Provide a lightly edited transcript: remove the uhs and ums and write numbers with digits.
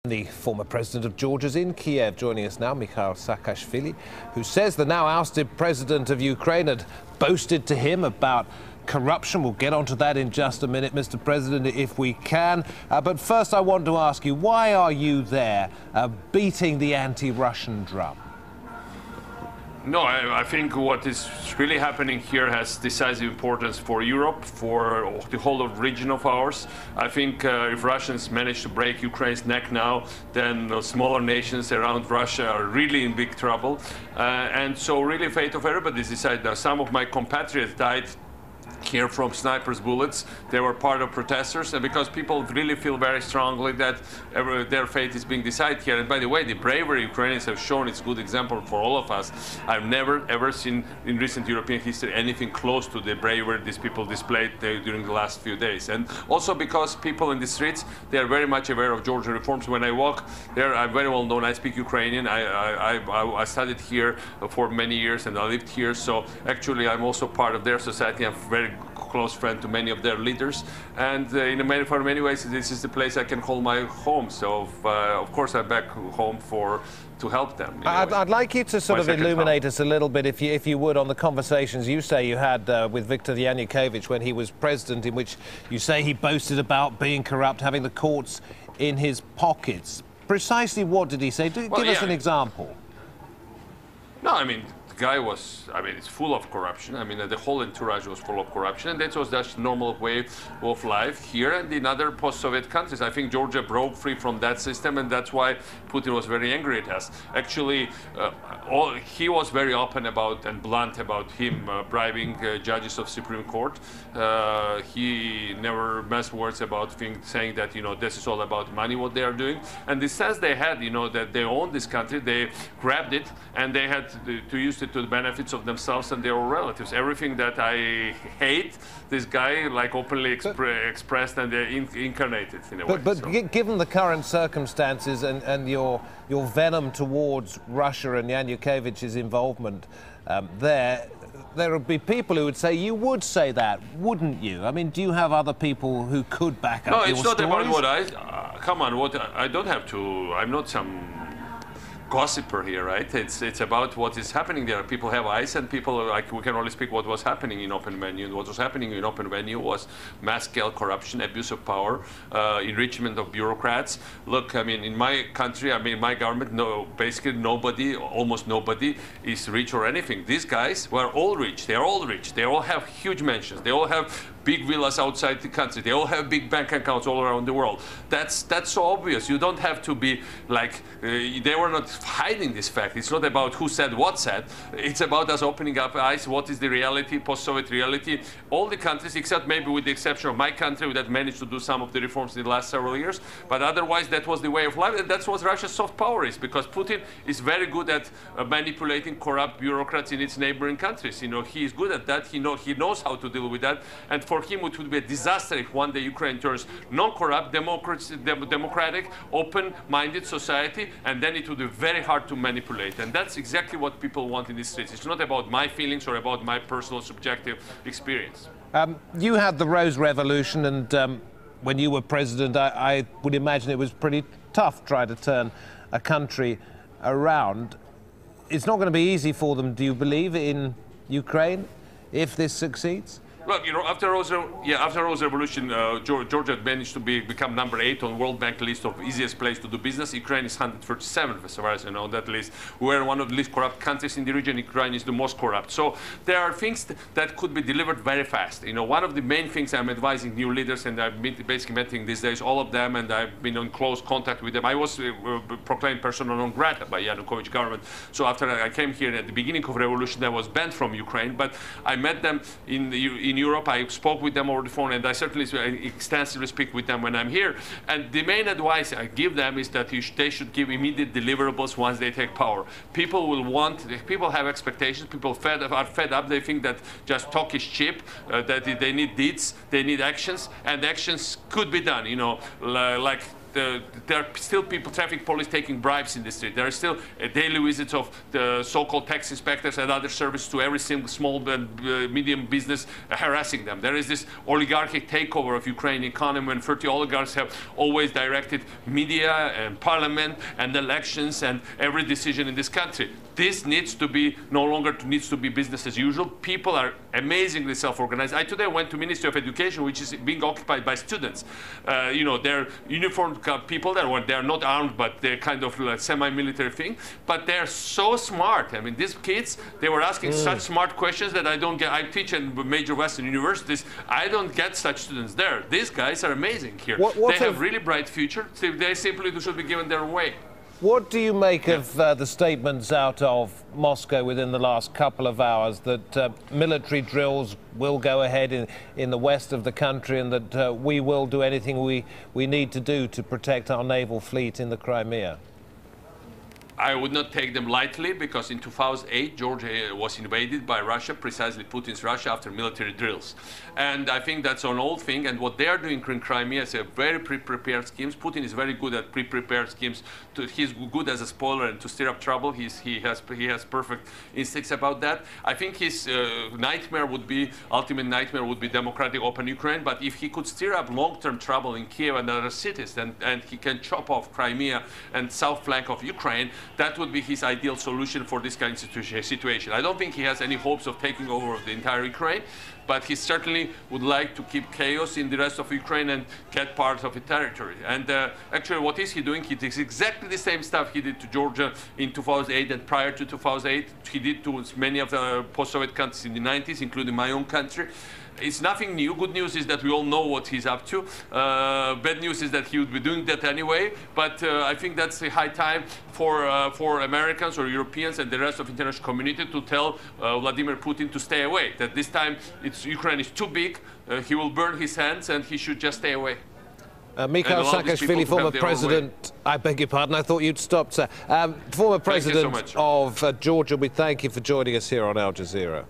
The former president of Georgia is in Kiev, joining us now, Mikhail Saakashvili, who says the now ousted president of Ukraine had boasted to him about corruption. We'll get onto that in just a minute, Mr. President, if we can. But first, I want to ask you, why are you there beating the anti-Russian drum? No, I think what is really happening here has decisive importance for Europe, for the whole of region of ours. I think if Russians manage to break Ukraine's neck now, then the smaller nations around Russia are really in big trouble. And so really fate of everybody is decided now. Some of my compatriots died here from snipers' bullets. They were part of protesters, and because people really feel very strongly that their fate is being decided here. And by the way, the bravery Ukrainians have shown is a good example for all of us. I've never ever seen in recent European history anything close to the bravery these people displayed during the last few days. And also because people in the streets, they are very much aware of Georgian reforms. When I walk there, I'm very well known. I speak Ukrainian. I studied here for many years, and I lived here. So actually, I'm also part of their society. I'm very close friend to many of their leaders, and for many ways this is the place I can call my home. So of course I'm back home to help them. I'd like you to sort of illuminate us a little bit, if you would, on the conversations you say you had with Viktor Yanukovych when he was president, in which you say he boasted about being corrupt, having the courts in his pockets. Precisely what did he say? Give us an example. No, I mean, guy was, it's full of corruption. The whole entourage was full of corruption, and that was just normal way of life here and in other post-Soviet countries. I think Georgia broke free from that system, and that's why Putin was very angry at us. Actually, he was very open about and blunt about him bribing judges of Supreme Court. He never messed words about saying that, this is all about money, what they are doing. And the sense they had, that they owned this country, they grabbed it, and they had to use it to the benefits of themselves and their relatives. Everything that I hate, this guy openly expressed and incarnated in a way. But given the current circumstances and your venom towards Russia and Yanukovych's involvement there would be people who would say you would say that, wouldn't you? Do you have other people who could back up your stories? No, it's not about what come on, I don't have to, I'm not some gossiper here, right? It's about what is happening there. People have eyes, and people we can only speak what was happening in open venue. And what was happening in open venue was mass-scale corruption, abuse of power, enrichment of bureaucrats. Look, in my country, my government, basically nobody, almost nobody, is rich or anything. These guys were all rich. They are all rich. They all have huge mansions. They all have big villas outside the country. They all have big bank accounts all around the world. That's so obvious. You don't have to be like, they were not hiding this fact. It's not about who said what said. It's about us opening up eyes. What is the reality, post-Soviet reality? All the countries, except maybe with the exception of my country, that managed to do some of the reforms in the last several years. But otherwise, that was the way of life. And that's what Russia's soft power is, because Putin is very good at manipulating corrupt bureaucrats in its neighboring countries. He is good at that. He knows how to deal with that. And for him, it would be a disaster if one day Ukraine turns non-corrupt, democratic, open-minded society, and then it would be very hard to manipulate. And that's exactly what people want in the streets. It's not about my feelings or about my personal subjective experience. You had the Rose Revolution, and when you were president, I would imagine it was pretty tough trying to turn a country around. It's not going to be easy for them, do you believe, in Ukraine, if this succeeds? Look, after Rose Revolution, Georgia managed to become number 8 on World Bank list of easiest place to do business. Ukraine is 137th, as far as I know, on that list. We're one of the least corrupt countries in the region. Ukraine is the most corrupt. So there are things that could be delivered very fast. One of the main things I'm advising new leaders, and I've been basically meeting these days all of them, and I've been in close contact with them. I was proclaimed persona non grata by Yanukovych government. So after I came here at the beginning of revolution, I was banned from Ukraine, but I met them in Europe. I spoke with them over the phone, and I certainly extensively speak with them when I'm here. And the main advice I give them is that they should give immediate deliverables once they take power. People have expectations. People are fed up. They think that just talk is cheap, that they need deeds, they need actions, and actions could be done. there are still people, traffic police taking bribes in the street. There are still daily visits of the so-called tax inspectors and other services to every single small and medium business, harassing them. There is this oligarchic takeover of Ukrainian economy, and 30 oligarchs have always directed media and parliament and elections and every decision in this country. This needs to be no longer needs to be business as usual. People are amazingly self-organized. I today went to Ministry of Education, which is being occupied by students. You know, they're uniformed people there. They're not armed, but they're kind of like semi-military thing. But they're so smart. I mean, these kids, they were asking such smart questions that I don't get. I teach in major Western universities. I don't get such students there. These guys are amazing here. They have really bright future. They simply should be given their way. What do you make of the statements out of Moscow within the last couple of hours that military drills will go ahead in the west of the country, and that we will do anything we need to do to protect our naval fleet in the Crimea? I would not take them lightly, because in 2008, Georgia was invaded by Russia, precisely Putin's Russia, after military drills. And I think that's an old thing. And what they are doing in Crimea is a very pre-prepared schemes. Putin is very good at pre-prepared schemes. He's good as a spoiler and to stir up trouble. He has perfect instincts about that. I think his nightmare would be, ultimate nightmare would be democratic open Ukraine. But if he could stir up long-term trouble in Kiev and other cities, and he can chop off Crimea and south flank of Ukraine, that would be his ideal solution for this kind of situation. I don't think he has any hopes of taking over the entire Ukraine, but he certainly would like to keep chaos in the rest of Ukraine and get part of the territory. And actually, what is he doing? He does exactly the same stuff he did to Georgia in 2008 and prior to 2008. He did to many of the post-Soviet countries in the 90s, including my own country. It's nothing new. Good news is that we all know what he's up to. Bad news is that he would be doing that anyway. But I think that's a high time for Americans or Europeans and the rest of the international community to tell Vladimir Putin to stay away. That this time Ukraine is too big. He will burn his hands, and he should just stay away. Mikhail Saakashvili, former president, I beg your pardon, I thought you'd stopped, sir. Former president of Georgia, we thank you for joining us here on Al Jazeera.